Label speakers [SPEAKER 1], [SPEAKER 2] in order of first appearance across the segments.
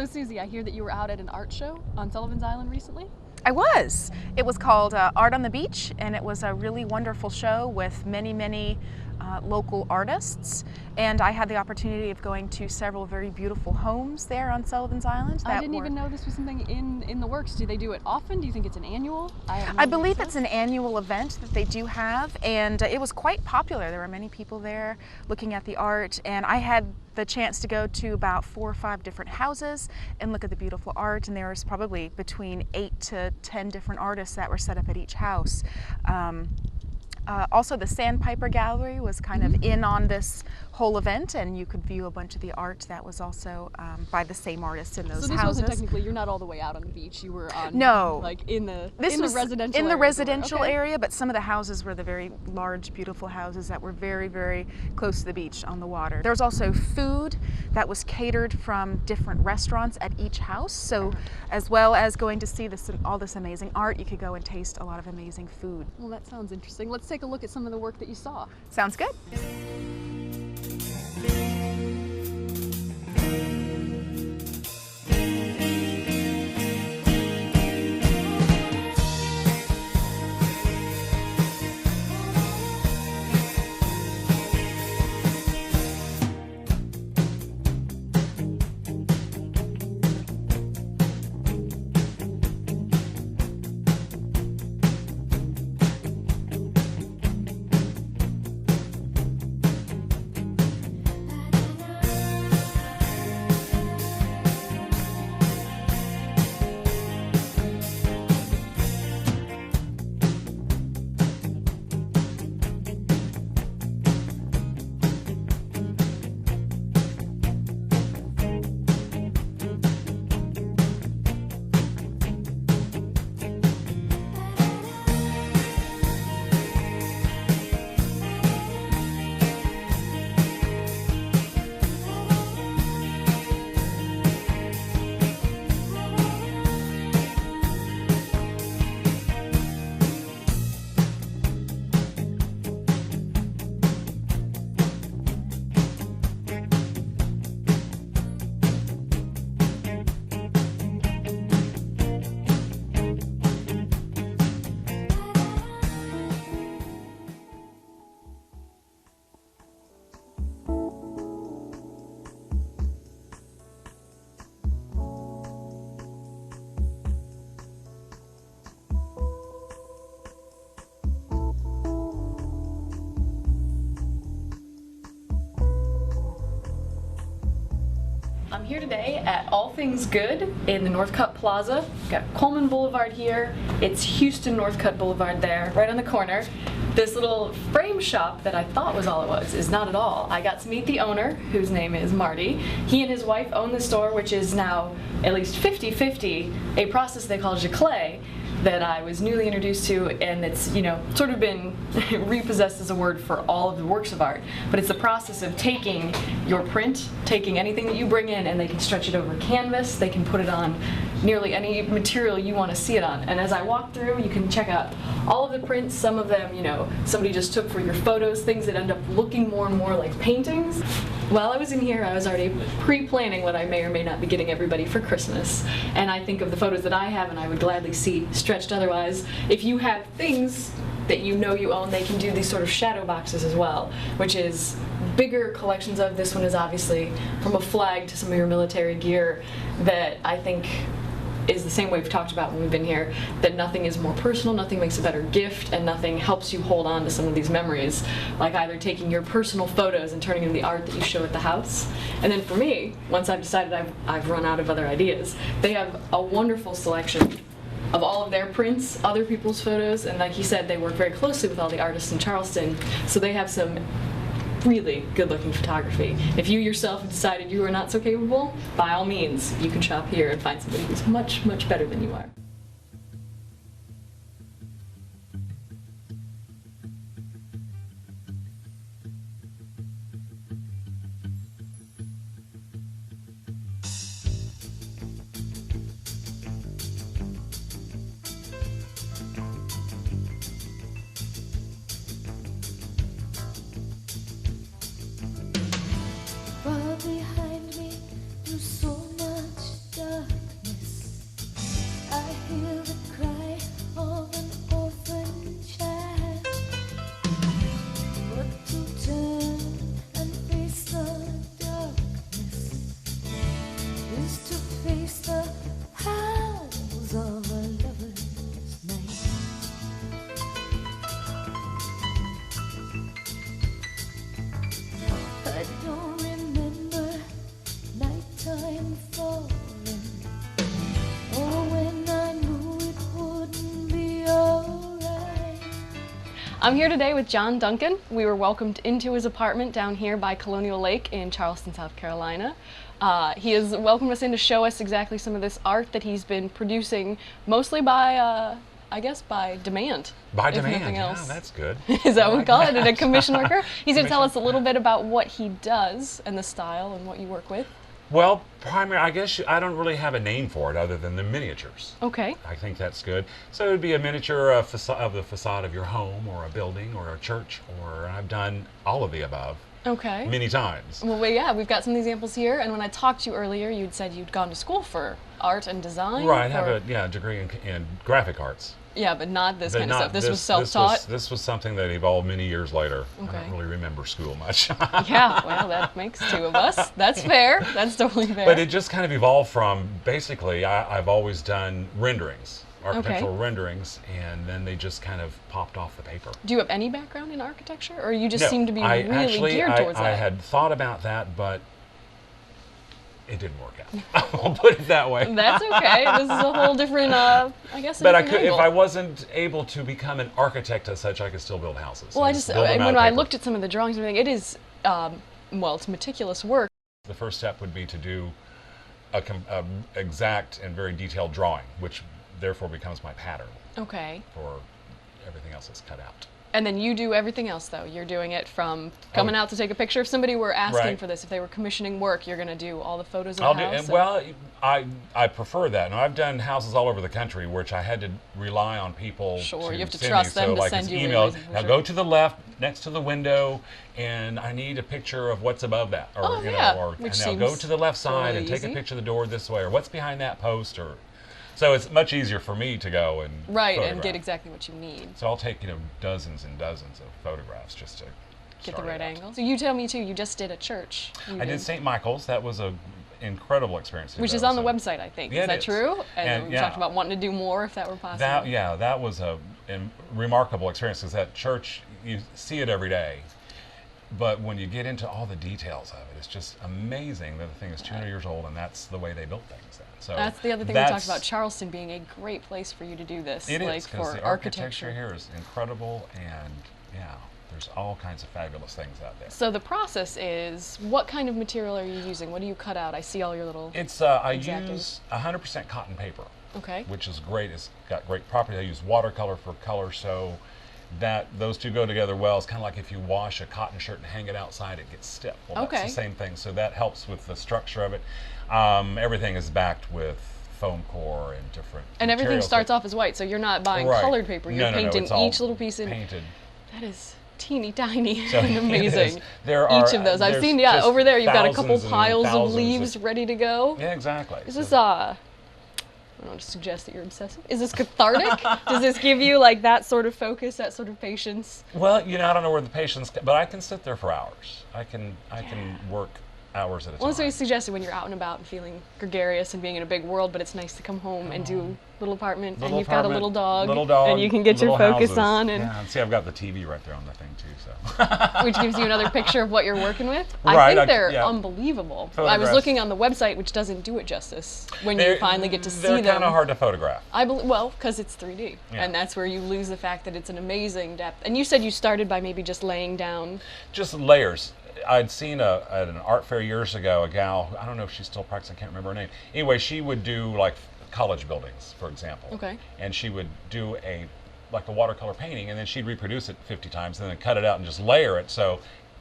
[SPEAKER 1] Suzie, I hear that you were out at an art show on Sullivan's Island recently?
[SPEAKER 2] I was. It was called Art on the Beach, and it was a really wonderful show with many local artists. And I had the opportunity of going to several very beautiful homes there on Sullivan's Island.
[SPEAKER 1] I didn't even know this was something in the works. Do they do it often? Do you think it's an annual?
[SPEAKER 2] I believe it's an annual event that they do have, and it was quite popular. There were many people there looking at the art, and I had the chance to go to about 4 or 5 different houses and look at the beautiful art, and there was probably between 8 to 10 different artists that were set up at each house. Also, the Sandpiper Gallery was kind of in on this whole event, and you could view a bunch of the art that was also by the same artists in those houses.
[SPEAKER 1] So this wasn't technically, you're not all the way out on the beach, you were on, like in the
[SPEAKER 2] residential area, but some of the houses were the very large, beautiful houses that were very close to the beach on the water. There was also food that was catered from different restaurants at each house, so as well as going to see all this amazing art, you could go and taste a lot of amazing food.
[SPEAKER 1] Well, that sounds interesting. Let's take a look at some of the work that you saw.
[SPEAKER 2] Sounds good.
[SPEAKER 1] I'm here today at All Things Good in the Northcutt Plaza. We've got Coleman Boulevard here. It's Houston Northcutt Boulevard there, right on the corner. This little frame shop that I thought was all it was is not at all. I got to meet the owner, whose name is Marty. He and his wife own the store, which is now at least 50-50, a process they call Giclee that I was newly introduced to, and it's, you know, sort of been repossessed as a word for all of the works of art. But it's the process of taking your print, taking anything that you bring in, and they can stretch it over canvas, they can put it on nearly any material you want to see it on. And as I walk through, you can check out all of the prints. Some of them, you know, somebody just took for your photos, things that end up looking more and more like paintings. While I was in here, I was already pre-planning what I may or may not be getting everybody for Christmas. And I think of the photos that I have, and I would gladly see stretched otherwise. If you have things that you know you own, they can do these sort of shadow boxes as well, which is bigger collections of. This one is obviously from a flag to some of your military gear that I think is the same way we've talked about when we've been here, that nothing is more personal, nothing makes a better gift, and nothing helps you hold on to some of these memories, like either taking your personal photos and turning them into the art that you show at the house. And then for me, once I've decided I've run out of other ideas, they have a wonderful selection of all of their prints, other people's photos, and like he said, they work very closely with all the artists in Charleston, so they have some really good-looking photography. If you yourself have decided you are not so capable, by all means, you can shop here and find somebody who's much, much better than you are.
[SPEAKER 3] Behind me through so much dark. is to face the hounds of a lover's night. I don't remember nighttime falling, or when I knew it wouldn't be alright.
[SPEAKER 1] I'm here today with John Duncan. We were welcomed into his apartment down here by Colonial Lake in Charleston, South Carolina. He has welcomed us in to show us exactly some of this art that he's been producing, mostly by, I guess, by demand.
[SPEAKER 4] By
[SPEAKER 1] if
[SPEAKER 4] demand,
[SPEAKER 1] nothing
[SPEAKER 4] yeah,
[SPEAKER 1] else.
[SPEAKER 4] that's good.
[SPEAKER 1] Is that what we call it? A commission worker? He's going to tell us a little bit about what he does and the style and what you work with.
[SPEAKER 4] Well, I guess I don't really have a name for it other than the miniatures.
[SPEAKER 1] Okay.
[SPEAKER 4] I think that's good. So it would be a miniature of the facade of your home or a building or a church, or I've done all of the above.
[SPEAKER 1] Okay.
[SPEAKER 4] Many times.
[SPEAKER 1] Well, yeah, we've got some examples here. And when I talked to you earlier, you'd said you'd gone to school for art and design.
[SPEAKER 4] Right, I have a degree in graphic arts.
[SPEAKER 1] Yeah, but not this
[SPEAKER 4] But
[SPEAKER 1] kind of
[SPEAKER 4] not
[SPEAKER 1] stuff. This was self-taught.
[SPEAKER 4] This was something that evolved many years later.
[SPEAKER 1] Okay.
[SPEAKER 4] I don't really remember school much.
[SPEAKER 1] Yeah, well, that makes two of us. That's fair. That's totally fair.
[SPEAKER 4] But it just kind of evolved from, basically, I've always done renderings, architectural renderings, and then they just kind of popped off the paper.
[SPEAKER 1] Do you have any background in architecture, or you just
[SPEAKER 4] No,
[SPEAKER 1] seem to be really geared towards that?
[SPEAKER 4] I had thought about that, but it didn't work out. I'll put it that way.
[SPEAKER 1] That's okay. This is a whole different, I guess.
[SPEAKER 4] But I
[SPEAKER 1] different
[SPEAKER 4] could, if
[SPEAKER 1] angle.
[SPEAKER 4] I wasn't able to become an architect as such, I could still build houses.
[SPEAKER 1] Well, I
[SPEAKER 4] and
[SPEAKER 1] just
[SPEAKER 4] build them out
[SPEAKER 1] when
[SPEAKER 4] of
[SPEAKER 1] I
[SPEAKER 4] paper.
[SPEAKER 1] looked at some of the drawings and everything, it is, well, it's meticulous work.
[SPEAKER 4] The first step would be to do a exact and very detailed drawing, which therefore becomes my pattern
[SPEAKER 1] Okay.
[SPEAKER 4] for everything else that's cut out.
[SPEAKER 1] And then you do everything else, though. You're doing it from coming out to take a picture. If somebody were asking
[SPEAKER 4] Right.
[SPEAKER 1] for this, if they were commissioning work, you're going to do all the photos of
[SPEAKER 4] I'll
[SPEAKER 1] the house.
[SPEAKER 4] do, well, I prefer that. Now, I've done houses all over the country, which I had to rely on people.
[SPEAKER 1] Sure, you have to
[SPEAKER 4] send
[SPEAKER 1] trust
[SPEAKER 4] me.
[SPEAKER 1] them
[SPEAKER 4] So,
[SPEAKER 1] to
[SPEAKER 4] like,
[SPEAKER 1] send
[SPEAKER 4] it's
[SPEAKER 1] you
[SPEAKER 4] emails.
[SPEAKER 1] everything,
[SPEAKER 4] Now
[SPEAKER 1] sure.
[SPEAKER 4] go to the left next to the window, and I need a picture of what's above that, or
[SPEAKER 1] Oh,
[SPEAKER 4] you
[SPEAKER 1] yeah,
[SPEAKER 4] know, or
[SPEAKER 1] which
[SPEAKER 4] and now go
[SPEAKER 1] seems
[SPEAKER 4] to the left side
[SPEAKER 1] totally
[SPEAKER 4] and take
[SPEAKER 1] easy.
[SPEAKER 4] a picture of the door this way, or what's behind that post, or so it's much easier for me to go and
[SPEAKER 1] Right, and
[SPEAKER 4] photograph.
[SPEAKER 1] get exactly what you need.
[SPEAKER 4] So I'll take dozens and dozens of photographs just to
[SPEAKER 1] Get the
[SPEAKER 4] start
[SPEAKER 1] right
[SPEAKER 4] it out.
[SPEAKER 1] angle. So you tell me, too, you just did a church. You
[SPEAKER 4] I did St. Michael's. That was a incredible experience. to
[SPEAKER 1] Which
[SPEAKER 4] go.
[SPEAKER 1] is on the
[SPEAKER 4] So-
[SPEAKER 1] website, I think.
[SPEAKER 4] Yeah,
[SPEAKER 1] Is
[SPEAKER 4] it
[SPEAKER 1] that
[SPEAKER 4] is.
[SPEAKER 1] true? And we
[SPEAKER 4] yeah.
[SPEAKER 1] talked about wanting to do more if that were possible.
[SPEAKER 4] That was a remarkable experience, because that church, you see it every day, but when you get into all the details of it, it's just amazing that the thing is 200 years old, and that's the way they built things then. So
[SPEAKER 1] That's the other thing we talked about, Charleston being a great place for you to do this.
[SPEAKER 4] It
[SPEAKER 1] like
[SPEAKER 4] is, because
[SPEAKER 1] for
[SPEAKER 4] the architecture here is incredible, and yeah, there's all kinds of fabulous things out there.
[SPEAKER 1] So the process is, what kind of material are you using? What do you cut out? I see all your little...
[SPEAKER 4] It's I
[SPEAKER 1] Exactly.
[SPEAKER 4] use 100% cotton paper.
[SPEAKER 1] Okay.
[SPEAKER 4] Which is great. It's got great properties. I use watercolor for color, so that those two go together well. It's kind of like if you wash a cotton shirt and hang it outside, it gets stiff. Well,
[SPEAKER 1] Okay.
[SPEAKER 4] that's the same thing. So that helps with the structure of it. Everything is backed with foam core and different
[SPEAKER 1] And everything
[SPEAKER 4] materials
[SPEAKER 1] starts
[SPEAKER 4] that-
[SPEAKER 1] off as white, so you're not buying
[SPEAKER 4] Right.
[SPEAKER 1] colored paper. You're
[SPEAKER 4] No, no, no,
[SPEAKER 1] painting
[SPEAKER 4] it's all
[SPEAKER 1] each little piece in.
[SPEAKER 4] painted.
[SPEAKER 1] That is teeny tiny
[SPEAKER 4] So
[SPEAKER 1] and
[SPEAKER 4] it
[SPEAKER 1] amazing.
[SPEAKER 4] is. There are,
[SPEAKER 1] Each of those. I've
[SPEAKER 4] there's
[SPEAKER 1] seen, yeah,
[SPEAKER 4] just
[SPEAKER 1] over there you've got a couple
[SPEAKER 4] thousands and
[SPEAKER 1] piles of
[SPEAKER 4] thousands
[SPEAKER 1] leaves ready to go.
[SPEAKER 4] Yeah, exactly.
[SPEAKER 1] Is this,
[SPEAKER 4] So-
[SPEAKER 1] I don't want to suggest that you're obsessive. Is this cathartic? Does this give you like that sort of focus, that sort of patience?
[SPEAKER 4] Well, I don't know where the patience, but I can sit there for hours. I can work hours at a time.
[SPEAKER 1] Well, that's what you suggested when you're out and about and feeling gregarious and being in a big world, but it's nice to come home and do little apartment, and you've got a little dog, and you can get your
[SPEAKER 4] little
[SPEAKER 1] focus
[SPEAKER 4] houses.
[SPEAKER 1] on, and
[SPEAKER 4] Yeah, and see, I've got the TV right there on the thing too, so.
[SPEAKER 1] which gives you another picture of what you're working with. I
[SPEAKER 4] Right,
[SPEAKER 1] think they're
[SPEAKER 4] yeah.
[SPEAKER 1] unbelievable. I was
[SPEAKER 4] Photographs.
[SPEAKER 1] looking on the website, which doesn't do it justice when you finally get to see them.
[SPEAKER 4] They're kind of hard to photograph.
[SPEAKER 1] Well, because it's 3D,
[SPEAKER 4] Yeah.
[SPEAKER 1] and that's where you lose the fact that it's an amazing depth. And you said you started by maybe just laying down.
[SPEAKER 4] Just layers. I'd seen at an art fair years ago, a gal, I don't know if she's still practicing, I can't remember her name. Anyway, she would do like college buildings, for example.
[SPEAKER 1] Okay.
[SPEAKER 4] And she would do a watercolor painting, and then she'd reproduce it 50 times, and then cut it out and just layer it. So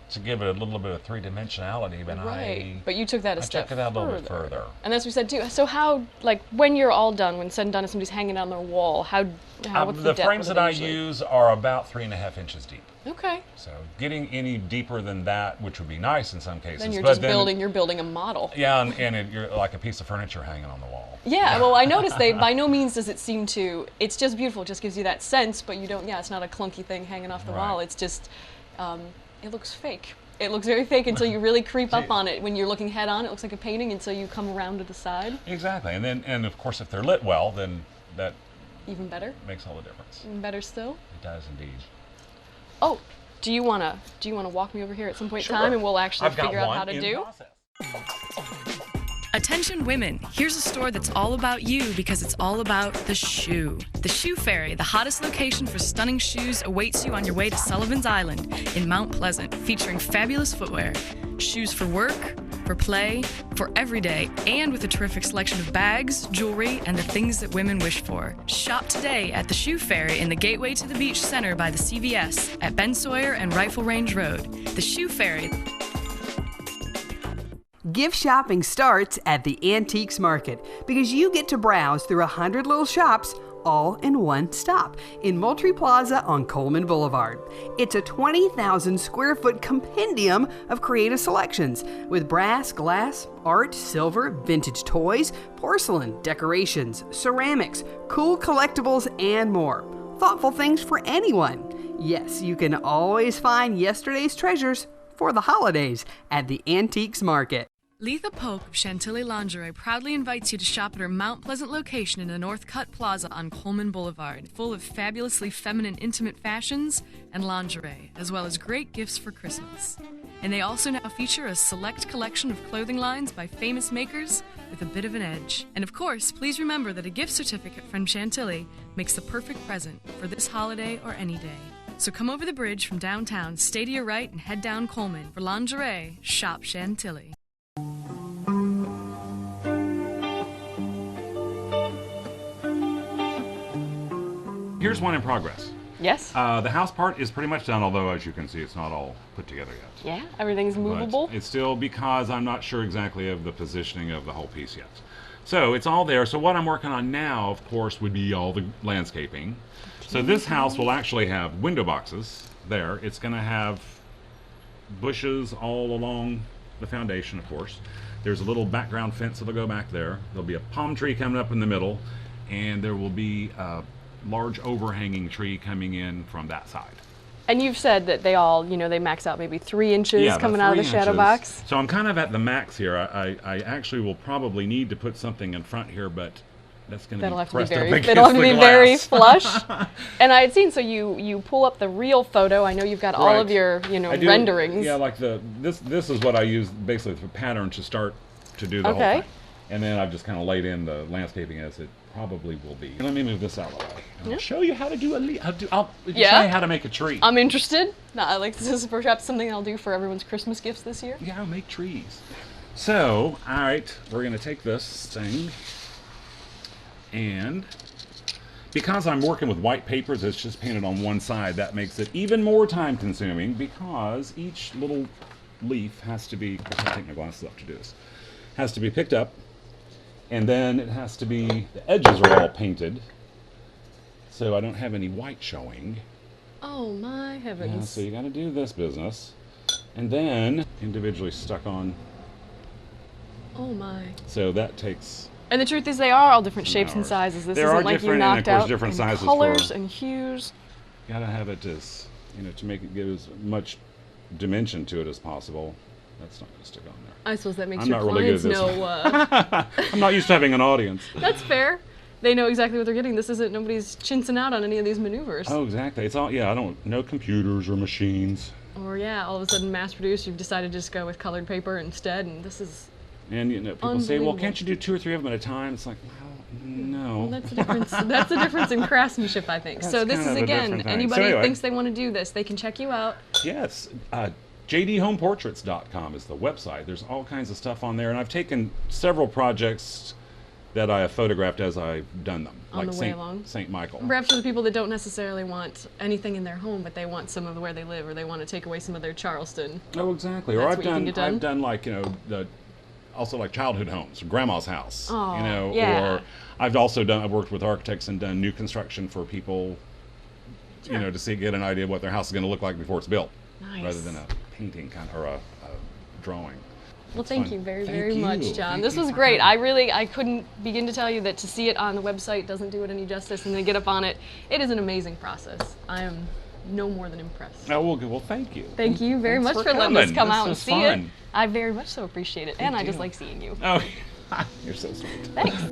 [SPEAKER 4] to give it a little bit of three-dimensionality, but
[SPEAKER 1] Right. But you took that a step
[SPEAKER 4] took it out a little bit further.
[SPEAKER 1] And that's what we said too. So how, like, when you're all done, when said and done, and somebody's hanging on their wall, what's
[SPEAKER 4] The
[SPEAKER 1] depth
[SPEAKER 4] frames
[SPEAKER 1] of
[SPEAKER 4] that
[SPEAKER 1] it
[SPEAKER 4] I
[SPEAKER 1] usually?
[SPEAKER 4] use are about 3.5 inches deep.
[SPEAKER 1] Okay.
[SPEAKER 4] So getting any deeper than that, which would be nice in some cases.
[SPEAKER 1] Then you're
[SPEAKER 4] but
[SPEAKER 1] just you're building a model.
[SPEAKER 4] Yeah, and you're like a piece of furniture hanging on the wall.
[SPEAKER 1] Yeah, well, I noticed by no means does it seem to, it's just beautiful. It just gives you that sense, but you don't, it's not a clunky thing hanging off the wall.
[SPEAKER 4] Right.
[SPEAKER 1] It's just, it looks fake.
[SPEAKER 5] It looks very fake until you really creep up on it. When you're looking head on, it looks like a painting until you come around to the side.
[SPEAKER 4] Exactly, and of course, if they're lit well, then that
[SPEAKER 5] even better.
[SPEAKER 4] Makes all the difference.
[SPEAKER 5] Even better still.
[SPEAKER 4] It does indeed.
[SPEAKER 5] Oh, do you wanna walk me over here at some point in
[SPEAKER 4] Sure.
[SPEAKER 5] time, and we'll actually
[SPEAKER 4] I've got
[SPEAKER 5] figure out
[SPEAKER 4] one
[SPEAKER 5] how to
[SPEAKER 4] in
[SPEAKER 5] do?
[SPEAKER 4] process.
[SPEAKER 1] Attention women, here's a store that's all about you because it's all about the shoe. The Shoe Fairy, the hottest location for stunning shoes, awaits you on your way to Sullivan's Island in Mount Pleasant, featuring fabulous footwear. Shoes for work, for play, for every day, and with a terrific selection of bags, jewelry, and the things that women wish for. Shop today at the Shoe Fairy in the Gateway to the Beach Center by the CVS at Ben Sawyer and Rifle Range Road. The Shoe Fairy.
[SPEAKER 6] Gift shopping starts at the Antiques Market because you get to browse through 100 little shops all in one stop in Moultrie Plaza on Coleman Boulevard. It's a 20,000 square foot compendium of creative selections with brass, glass, art, silver, vintage toys, porcelain, decorations, ceramics, cool collectibles, and more. Thoughtful things for anyone. Yes, you can always find yesterday's treasures for the holidays at the Antiques Market.
[SPEAKER 1] Letha Pope of Chantilly Lingerie proudly invites you to shop at her Mount Pleasant location in the North Cut Plaza on Coleman Boulevard, full of fabulously feminine intimate fashions and lingerie, as well as great gifts for Christmas. And they also now feature a select collection of clothing lines by famous makers with a bit of an edge. And of course, please remember that a gift certificate from Chantilly makes the perfect present for this holiday or any day. So come over the bridge from downtown, stay to your right, and head down Coleman. For lingerie, shop Chantilly.
[SPEAKER 4] Here's one in progress.
[SPEAKER 5] Yes.
[SPEAKER 4] The house part is pretty much done, although as you can see, it's not all put together yet.
[SPEAKER 5] Yeah, everything's movable.
[SPEAKER 4] But it's still because I'm not sure exactly of the positioning of the whole piece yet. So it's all there. So what I'm working on now, of course, would be all the landscaping. So this house will actually have window boxes there. It's going to have bushes all along the foundation, of course. There's a little background fence that'll go back there. There'll be a palm tree coming up in the middle, and there will be a large overhanging tree coming in from that side.
[SPEAKER 5] And you've said that they all, they max out maybe 3 inches coming out of the shadow box.
[SPEAKER 4] So I'm kind of at the max here. I actually will probably need to put something in front here, but that's going to be pressed up against the glass.
[SPEAKER 5] It'll have to be very flush. And I had seen, so you pull up the real photo. I know you've got all of your, renderings.
[SPEAKER 4] Yeah, like this is what I use basically for pattern to start to do the whole thing. And then I've just kind of laid in the landscaping as it probably will be. Let me move this out of the way. I'll show you how to do I'll show you how to make a tree.
[SPEAKER 5] I'm interested. This is perhaps something I'll do for everyone's Christmas gifts this year.
[SPEAKER 4] Yeah, I'll make trees. So, all right, we're going to take this thing, and because I'm working with white papers, it's just painted on one side. That makes it even more time consuming because each little leaf has to be, I can't take my glasses off to do this, has to be picked up, and then it has to be, the edges are all painted, so I don't have any white showing.
[SPEAKER 5] Oh my heavens.
[SPEAKER 4] Yeah, so you got to do this business, and then individually stuck on.
[SPEAKER 5] Oh my.
[SPEAKER 4] So that takes.
[SPEAKER 5] And the truth is, they are all different shapes and sizes. This isn't like you knocked out
[SPEAKER 4] different sizes
[SPEAKER 5] colors and hues.
[SPEAKER 4] You gotta have it as, to make it give as much dimension to it as possible. That's not gonna stick on there.
[SPEAKER 5] I suppose that makes
[SPEAKER 4] I'm
[SPEAKER 5] your
[SPEAKER 4] not really
[SPEAKER 5] clients
[SPEAKER 4] good at this.
[SPEAKER 5] know.
[SPEAKER 4] I'm not used to having an audience.
[SPEAKER 5] That's fair. They know exactly what they're getting. This isn't, nobody's chinsing out on any of these maneuvers.
[SPEAKER 4] Oh, exactly. It's all, I don't know computers or machines.
[SPEAKER 5] Or all of a sudden mass produced, you've decided to just go with colored paper instead, and this is
[SPEAKER 4] And people say, well, can't you do 2 or 3 of them at a time? It's like, well, no.
[SPEAKER 5] Well, that's the difference. That's the difference in craftsmanship, I think. So this is, again, anybody who thinks they want to do this, they can check you out.
[SPEAKER 4] Yes. jdhomeportraits.com is the website. There's all kinds of stuff on there, and I've taken several projects that I have photographed as I've done them,
[SPEAKER 5] on
[SPEAKER 4] like
[SPEAKER 5] the way along.
[SPEAKER 4] St. Michael.
[SPEAKER 5] Perhaps for the people that don't necessarily want anything in their home, but they want some of where they live, or they want to take away some of their Charleston.
[SPEAKER 4] Oh, exactly. Or I've done like also like childhood homes, grandma's house. Or I've worked with architects and done new construction for people, to get an idea of what their house is going to look like before it's built, rather than a painting or a drawing.
[SPEAKER 5] Well, thank you very, very much, John. This was great. I couldn't begin to tell you that to see it on the website doesn't do it any justice, and then get up on it. It is an amazing process. I'm no more than impressed.
[SPEAKER 7] Oh, well, thank you.
[SPEAKER 5] Thank you very
[SPEAKER 7] Thanks
[SPEAKER 5] much
[SPEAKER 7] for
[SPEAKER 5] for letting us
[SPEAKER 7] coming.
[SPEAKER 5] come
[SPEAKER 7] This
[SPEAKER 5] out and
[SPEAKER 7] was
[SPEAKER 5] see
[SPEAKER 7] fun.
[SPEAKER 5] it. I very much so appreciate it, and I just
[SPEAKER 7] deal.
[SPEAKER 5] like seeing you.
[SPEAKER 7] Oh, you're so sweet.
[SPEAKER 5] Thanks.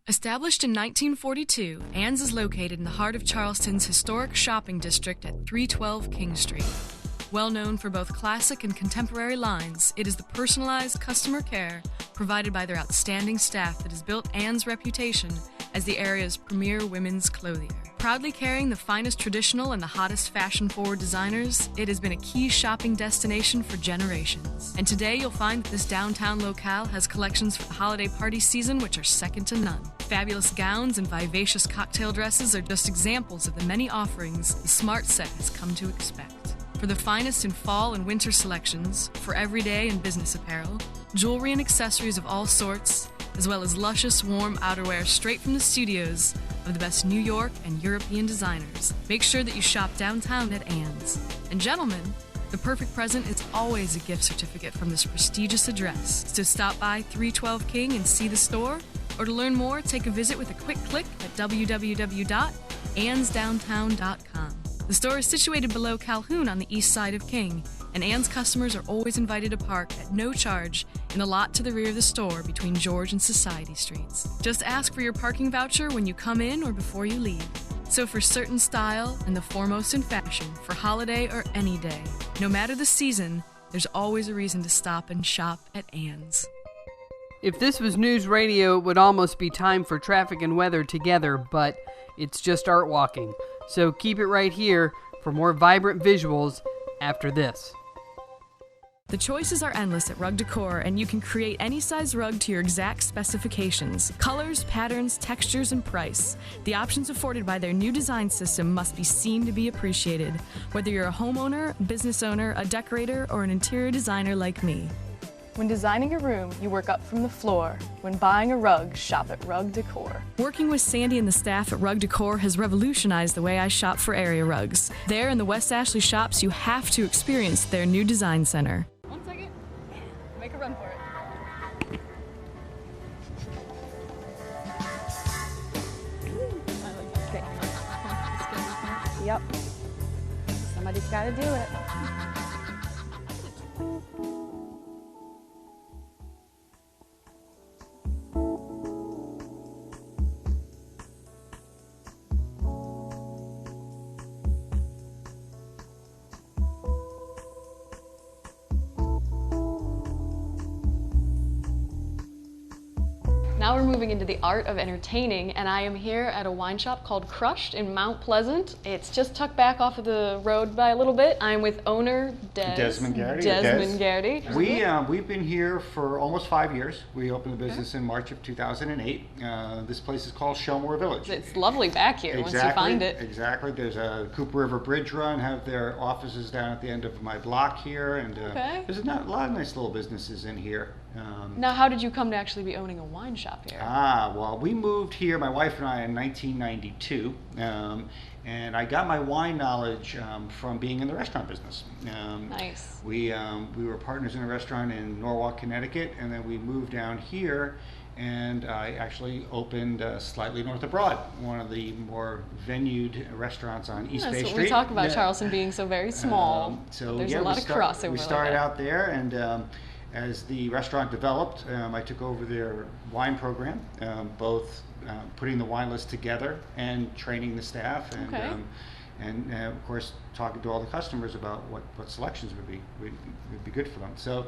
[SPEAKER 1] Established in 1942, Ann's is located in the heart of Charleston's historic shopping district at 312 King Street. Well known for both classic and contemporary lines, it is the personalized customer care provided by their outstanding staff that has built Ann's reputation as the area's premier women's clothier. Proudly carrying the finest traditional and the hottest fashion-forward designers, it has been a key shopping destination for generations. And today you'll find that this downtown locale has collections for the holiday party season which are second to none. Fabulous gowns and vivacious cocktail dresses are just examples of the many offerings the Smart Set has come to expect. For the finest in fall and winter selections, for everyday and business apparel, jewelry and accessories of all sorts, as well as luscious, warm outerwear straight from the studios of the best New York and European designers. Make sure that you shop downtown at Ann's. And gentlemen, the perfect present is always a gift certificate from this prestigious address. So stop by 312 King and see the store, or to learn more, take a visit with a quick click at www.annsdowntown.com. The store is situated below Calhoun on the east side of King, and Ann's customers are always invited to park at no charge in the lot to the rear of the store between George and Society Streets. Just ask for your parking voucher when you come in or before you leave. So for certain style and the foremost in fashion, for holiday or any day, no matter the season, there's always a reason to stop and shop at Ann's.
[SPEAKER 6] If this was news radio, it would almost be time for traffic and weather together, but it's just art walking. So keep it right here for more vibrant visuals after this.
[SPEAKER 1] The choices are endless at Rug Decor, and you can create any size rug to your exact specifications. Colors, patterns, textures, and price. The options afforded by their new design system must be seen to be appreciated, whether you're a homeowner, business owner, a decorator, or an interior designer like me.
[SPEAKER 5] When designing a room, you work up from the floor. When buying a rug, shop at Rug Decor.
[SPEAKER 1] Working with Sandy and the staff at Rug Decor has revolutionized the way I shop for area rugs. There in the West Ashley shops, you have to experience their new design center.
[SPEAKER 5] 1 second. Make a run for it. Okay. Yep. Somebody's got to do it. we're moving into the art of entertaining, and I am here at a wine shop called Crushed in Mount Pleasant. It's just tucked back off of the road by a little bit. I'm with owner
[SPEAKER 8] Desmond Garrity.
[SPEAKER 5] Desmond Garrity.
[SPEAKER 8] We've been here for almost 5 years. We opened the business in March of 2008. This place is called Shellmore Village.
[SPEAKER 5] It's lovely back here once you find it.
[SPEAKER 8] Exactly. There's a Cooper River Bridge Run, have their offices down at the end of my block here, and there's a lot of nice little businesses in here.
[SPEAKER 5] Now, how did you come to actually be owning a wine shop here?
[SPEAKER 8] Well, we moved here, my wife and I, in 1992, and I got my wine knowledge from being in the restaurant business.
[SPEAKER 5] Nice.
[SPEAKER 8] We were partners in a restaurant in Norwalk, Connecticut, and then we moved down here, and I actually opened slightly north of Broad, one of the more venued restaurants on East Bay Street.
[SPEAKER 5] That's what we talk about, Charleston being so very small. There's a lot of crossover.
[SPEAKER 8] We started out there, and as the restaurant developed, I took over their wine program, both putting the wine list together and training the staff, and of course talking to all the customers about what selections would be good for them. So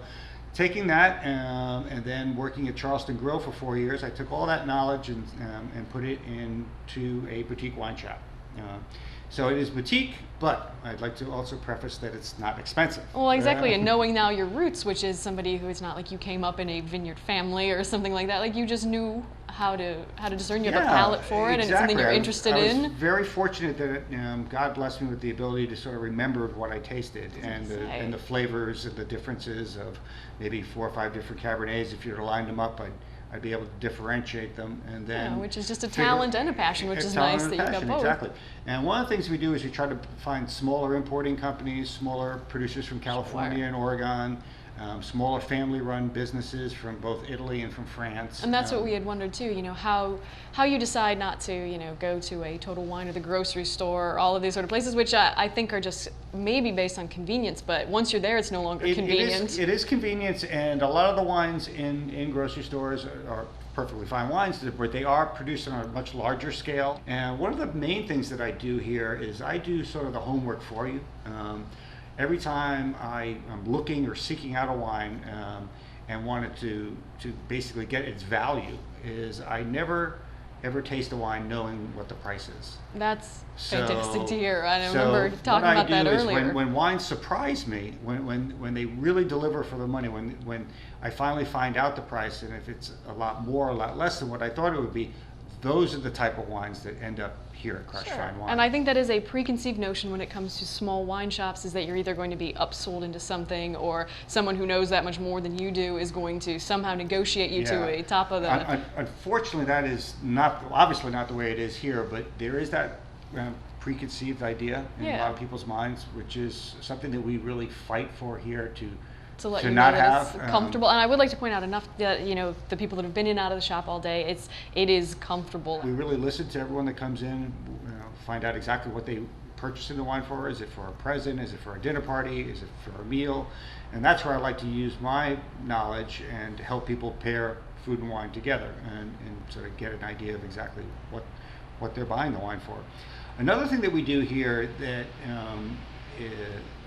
[SPEAKER 8] taking that and then working at Charleston Grill for 4 years, I took all that knowledge and put it into a boutique wine shop. So it is boutique, but I'd like to also preface that it's not expensive.
[SPEAKER 5] Well, exactly, and knowing now your roots, which is somebody who is not like you came up in a vineyard family or something like that, like you just knew how to discern, you have a palate for it, and it's something you're interested in.
[SPEAKER 8] I was very fortunate that God blessed me with the ability to sort of remember what I tasted and the flavors and the differences of maybe 4 or 5 different Cabernets. If you were to line them up, I'd be able to differentiate them, and then
[SPEAKER 5] which is just a talent and a passion, which is nice that you've got both.
[SPEAKER 8] Exactly. And one of the things we do is we try to find smaller importing companies, smaller producers from California and Oregon, smaller family-run businesses from both Italy and from France.
[SPEAKER 5] And that's what we had wondered too. You know, how you decide not to go to a Total Wine or the grocery store or all of these sort of places, which I think are just maybe based on convenience. But once you're there, it's no longer convenient.
[SPEAKER 8] It is convenience, and a lot of the wines in grocery stores are perfectly fine wines, but they are produced on a much larger scale. And one of the main things that I do here is I do sort of the homework for you. Every time I'm looking or seeking out a wine and wanted to basically get its value, is I never ever taste a wine knowing what the price is.
[SPEAKER 5] That's fantastic to hear. I remember talking about that earlier.
[SPEAKER 8] When wines surprise me, when they really deliver for the money, when I finally find out the price, and if it's a lot more or a lot less than what I thought it would be, those are the type of wines that end up here at Crushed Fine Wine.
[SPEAKER 5] And I think that is a preconceived notion when it comes to small wine shops, is that you're either going to be upsold into something, or someone who knows that much more than you do is going to somehow negotiate you to a top of the...
[SPEAKER 8] Unfortunately, that is obviously not the way it is here, but there is that preconceived idea in a lot of people's minds, which is something that we really fight for here to
[SPEAKER 5] let you
[SPEAKER 8] not
[SPEAKER 5] know that
[SPEAKER 8] have
[SPEAKER 5] it's comfortable. And I would like to point out enough that the people that have been in and out of the shop all day, it is comfortable.
[SPEAKER 8] We really listen to everyone that comes in, find out exactly what they purchasing the wine for. Is it for a present? Is it for a dinner party? Is it for a meal? And that's where I like to use my knowledge and help people pair food and wine together and sort of get an idea of exactly what they're buying the wine for. Another thing that we do here that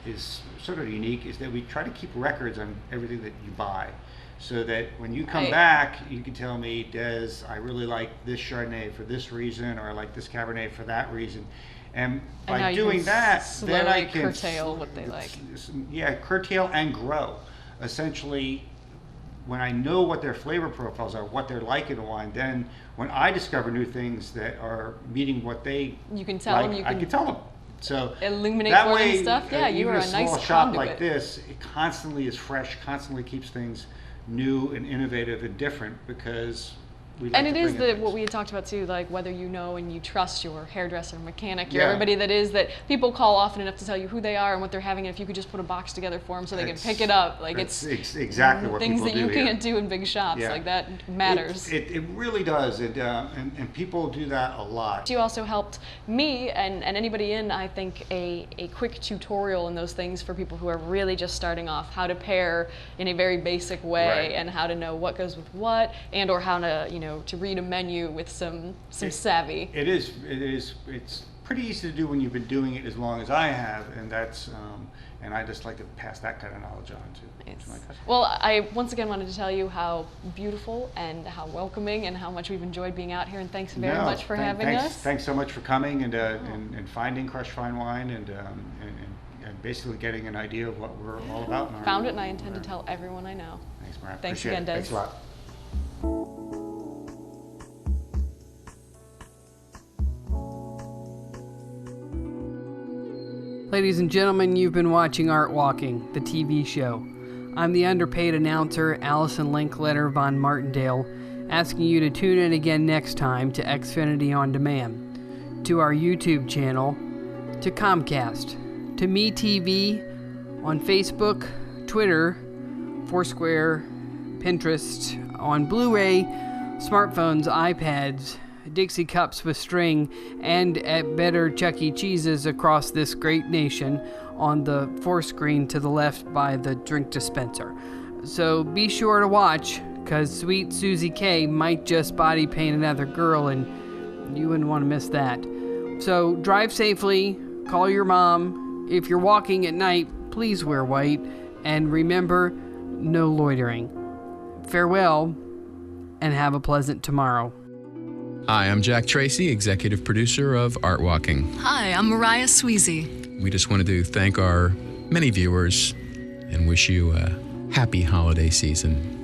[SPEAKER 8] is sort of unique is that we try to keep records on everything that you buy, so that when you come back, you can tell me, Des, I really like this Chardonnay for this reason, or I like this Cabernet for that reason. And by doing that, then I can
[SPEAKER 5] curtail what they like.
[SPEAKER 8] Yeah, curtail and grow. Essentially, when I know what their flavor profiles are, what they're like in a wine, then when I discover new things that are meeting what they
[SPEAKER 5] I can tell them.
[SPEAKER 8] So
[SPEAKER 5] illuminate
[SPEAKER 8] that
[SPEAKER 5] for
[SPEAKER 8] way,
[SPEAKER 5] them stuff. Yeah, you are a nice
[SPEAKER 8] small shop
[SPEAKER 5] conduit.
[SPEAKER 8] like this, it constantly is fresh, constantly keeps things new and innovative and different, because we like
[SPEAKER 5] and
[SPEAKER 8] to
[SPEAKER 5] it is
[SPEAKER 8] bring
[SPEAKER 5] what we had talked about too, like whether you know and you trust your hairdresser, mechanic, everybody that people call often enough to tell you who they are and what they're having, and if you could just put a box together for them so they can pick it up, like it's
[SPEAKER 8] exactly what
[SPEAKER 5] things
[SPEAKER 8] people
[SPEAKER 5] that you
[SPEAKER 8] do
[SPEAKER 5] can't do in big shops, like that matters.
[SPEAKER 8] It really does, and people do that a lot.
[SPEAKER 5] You also helped me and anybody in, I think, a quick tutorial in those things for people who are really just starting off, how to pair in a very basic way, and how to know what goes with what, and or how to to read a menu with some savvy.
[SPEAKER 8] It's pretty easy to do when you've been doing it as long as I have, and that's and I just like to pass that kind of knowledge on to my customers.
[SPEAKER 5] Well, I once again wanted to tell you how beautiful and how welcoming and how much we've enjoyed being out here, and thanks very much for having us.
[SPEAKER 8] Thanks so much for coming and finding Crush Fine Wine and basically getting an idea of what we're all about.
[SPEAKER 5] Found it, and I intend to tell everyone I know.
[SPEAKER 8] Thanks, Mariah.
[SPEAKER 5] Thanks
[SPEAKER 8] Appreciate
[SPEAKER 5] again,
[SPEAKER 8] it.
[SPEAKER 5] Des.
[SPEAKER 8] Thanks a lot.
[SPEAKER 6] Ladies and gentlemen, you've been watching Art Walking, the TV show. I'm the underpaid announcer, Allison Linkletter von Martindale, asking you to tune in again next time to Xfinity On Demand, to our YouTube channel, to Comcast, to MeTV, on Facebook, Twitter, Foursquare, Pinterest, on Blu-ray, smartphones, iPads, Dixie cups with string, and at better Chuck E. Cheese's across this great nation on the 4 screen to the left by the drink dispenser. So be sure to watch, because sweet Suzie K might just body paint another girl, and you wouldn't want to miss that. So drive safely, call your mom. If you're walking at night, please wear white, and remember, no loitering. Farewell, and have a pleasant tomorrow.
[SPEAKER 9] Hi, I'm Jack Tracy, executive producer of Art Walking.
[SPEAKER 10] Hi, I'm Mariah Sweezey.
[SPEAKER 9] We just wanted to thank our many viewers and wish you a happy holiday season.